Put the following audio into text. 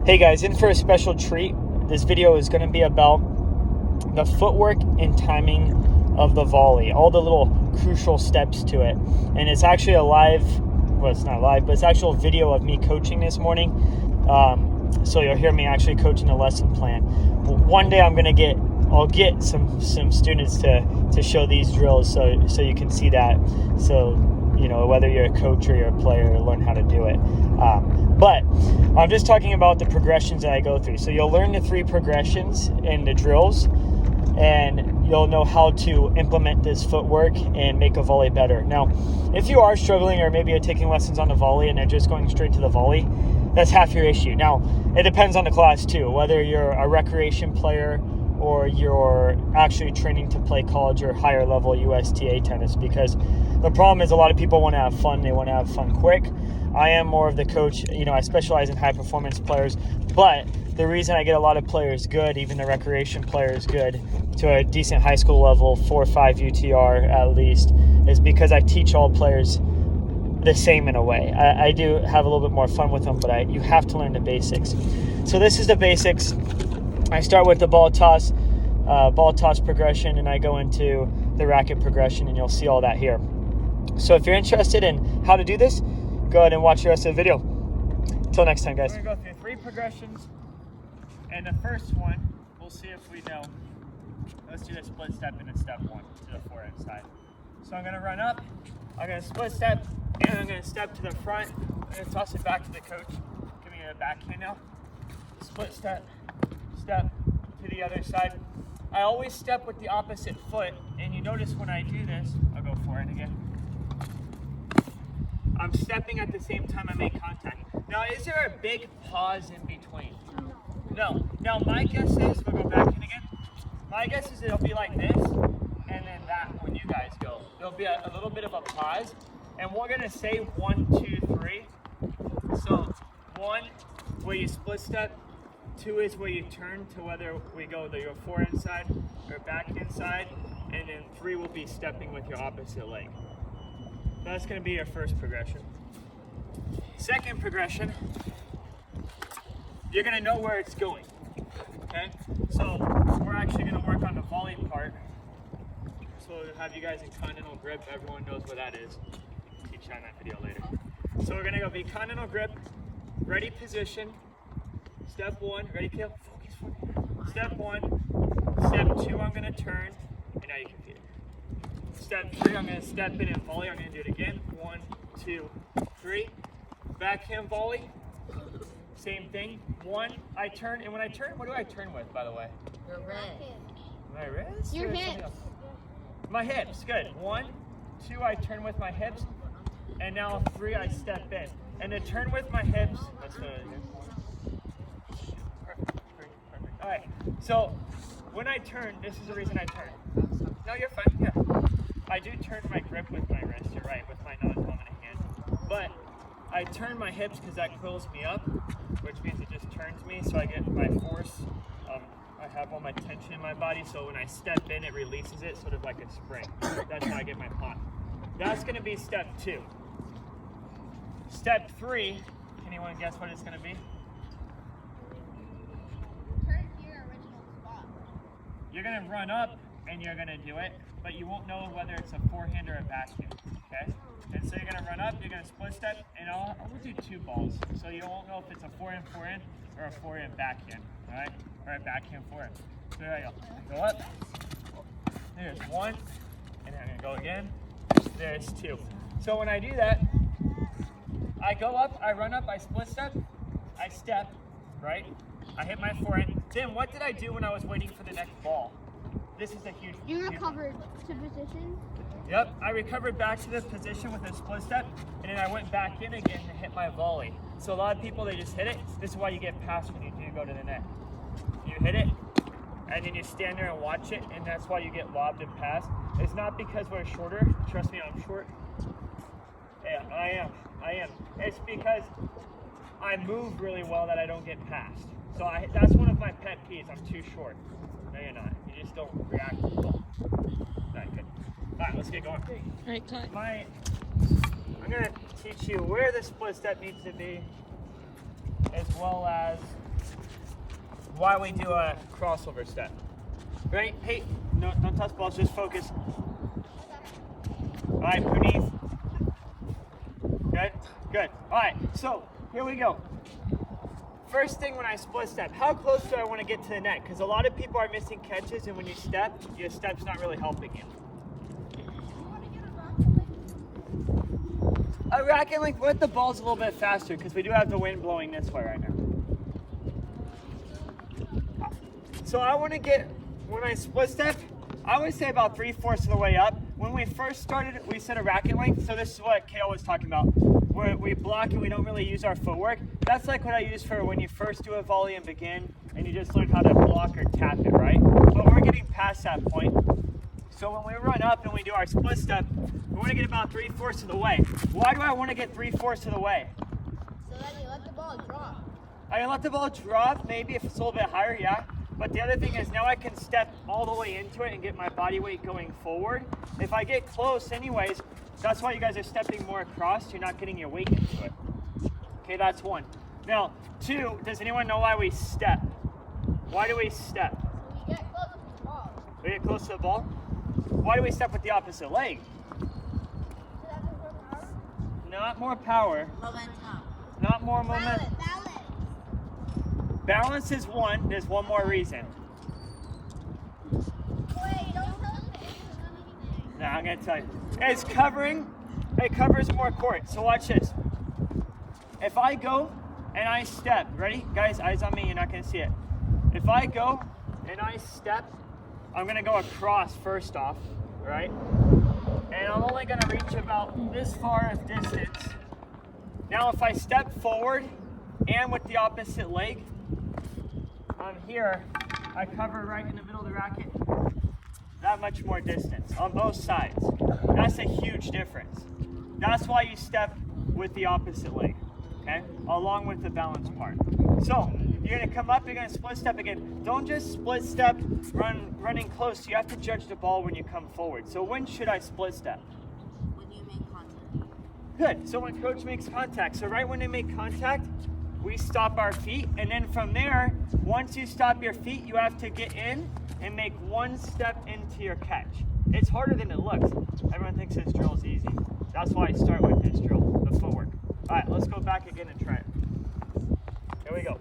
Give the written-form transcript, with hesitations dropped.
Hey guys, in for a special treat. This video is going to be about the footwork and timing of the volley, all the little crucial steps to it. And it's actually a live, well, it's not live, but it's actual video of me coaching this morning. So you'll hear me actually coaching a lesson plan. One day I'll get some students to show these drills so you can see that. So, you know, whether you're a coach or you're a player, learn how to do it. But I'm just talking about the progressions that I go through. So you'll learn the 3 progressions in the drills, and you'll know how to implement this footwork and make a volley better. Now, if you are struggling, or maybe you're taking lessons on the volley and they're just going straight to the volley, that's half your issue. Now, it depends on the class too, whether you're a recreation player or you're actually training to play college or higher level USTA tennis, because the problem is a lot of people want to have fun. They want to have fun quick. I am more of the coach, you know, I specialize in high performance players, but the reason I get a lot of players good, even the recreation players good, to a decent high school level, 4 or 5 UTR at least, is because I teach all players the same in a way. I do have a little bit more fun with them, but you have to learn the basics. So this is the basics. I start with the ball toss progression, and I go into the racket progression, and you'll see all that here. So if you're interested in how to do this, go ahead and watch the rest of the video. Until next time, guys. We're going to go through 3 progressions, and the first one, we'll see if we know. Let's do the split step into step 1 to the forehand side. So I'm going to run up, I'm going to split step, and I'm going to step to the front. I'm going to toss it back to the coach. Give me a backhand now. Split step, step to the other side. I always step with the opposite foot, and you notice when I do this, I'll go forehand again. I'm stepping at the same time I make contact. Now, is there a big pause in between? No. Now, my guess is, we'll go back in again. My guess is it'll be like this, and then that when you guys go. There'll be a little bit of a pause, and we're gonna say 1, 2, 3. So 1, where you split step. 2 is where you turn to whether we go your forehand side or backhand side, and then 3 will be stepping with your opposite leg. That's going to be your first progression. Second progression, you're going to know where it's going. Okay? So we're actually going to work on the volley part. So we'll have you guys in continental grip. Everyone knows what that is. I'll teach you on that video later. So we're going to go be continental grip, ready position. Step 1, ready, Kale? Focus. Step 1. Step 2, I'm going to turn, and now you can feed it. Step 3, I'm going to step in and volley. I'm going to do it again. 1, 2, 3. Backhand volley. Same thing. 1, I turn, and when I turn, what do I turn with, by the way? Your wrist. My wrist? Your hips. My hips, good. 1, 2, I turn with my hips, and now 3, I step in. And to turn with my hips, let's do it again. Perfect. All right, so when I turn, this is the reason I turn. No, you're fine, yeah. I do turn my grip with my wrist, you're right, with my non-dominant hand. But I turn my hips because that curls me up, which means it just turns me, so I get my force. I have all my tension in my body, so when I step in, it releases it, sort of like a spring. That's how I get my pop. That's gonna be step 2. Step 3, can anyone guess what it's gonna be? You're going to run up and you're going to do it, but you won't know whether it's a forehand or a backhand, okay? And so you're going to run up, you're going to split step, and I'll do 2 balls. So you won't know if it's a forehand or a forehand backhand, all right? Or a backhand forehand. So there I go. Go up. There's 1, and then I'm going to go again. There's 2. So when I do that, I go up, I run up, I split step, I step, right? I hit my forehand. Then what did I do when I was waiting for the next ball? This is a huge... You recovered to position? Yep, I recovered back to this position with a split step, and then I went back in again to hit my volley. So a lot of people, they just hit it. This is why you get passed when you do go to the net. You hit it, and then you stand there and watch it, and that's why you get lobbed and passed. It's not because we're shorter. Trust me, I'm short. Yeah, I am. It's because I move really well that I don't get passed. So that's one of my pet peeves. I'm too short. No, you're not. You just don't react to the ball. All right, good. All right, let's get going. All right, time. I'm going to teach you where the split step needs to be, as well as while we do a crossover step. Right? Hey, no, don't touch balls, just focus. All right, beneath. Good, good. All right, so here we go. First thing when I split step, how close do I want to get to the net? Because a lot of people are missing catches, and when you step, your step's not really helping you. A racket length with the ball's a little bit faster because we do have the wind blowing this way right now. So I want to get, when I split step, I would say about 3/4 of the way up. When we first started, we set a racket length. So this is what Kale was talking about, where we block and we don't really use our footwork. That's like what I use for when you first do a volley and begin, and you just learn how to block or tap it, right? But we're getting past that point. So when we run up and we do our split step, we want to get about 3/4 of the way. Why do I want to get 3/4 of the way? So then you let the ball drop. I can let the ball drop, maybe if it's a little bit higher, yeah. But the other thing is now I can step all the way into it and get my body weight going forward. If I get close anyways, that's why you guys are stepping more across. You're not getting your weight into it. Okay, that's one. Now, two, does anyone know why we step? Why do we step? So we get close to the ball. We get close to the ball? Why do we step with the opposite leg? So that has more power? Not more power. Momentum. Not more momentum. Balance. Balance is one. There's one more reason. Wait, don't tell me. No, I'm gonna tell you. It's covering. It covers more court. So watch this. If I go and I step, ready? Guys, eyes on me, you're not gonna see it. If I go and I step, I'm gonna go across first off, right? And I'm only gonna reach about this far of distance. Now if I step forward and with the opposite leg, on here, I cover right in the middle of the racket, that much more distance on both sides. That's a huge difference. That's why you step with the opposite leg, okay? Along with the balance part. So, you're gonna come up, you're gonna split step again. Don't just split step, running close. You have to judge the ball when you come forward. So when should I split step? When you make contact. Good, so when coach makes contact. So right when they make contact, we stop our feet, and then from there, once you stop your feet, you have to get in and make one step into your catch. It's harder than it looks. Everyone thinks this drill is easy. That's why I start with this drill, the footwork. All right, let's go back again and try it. Here we go.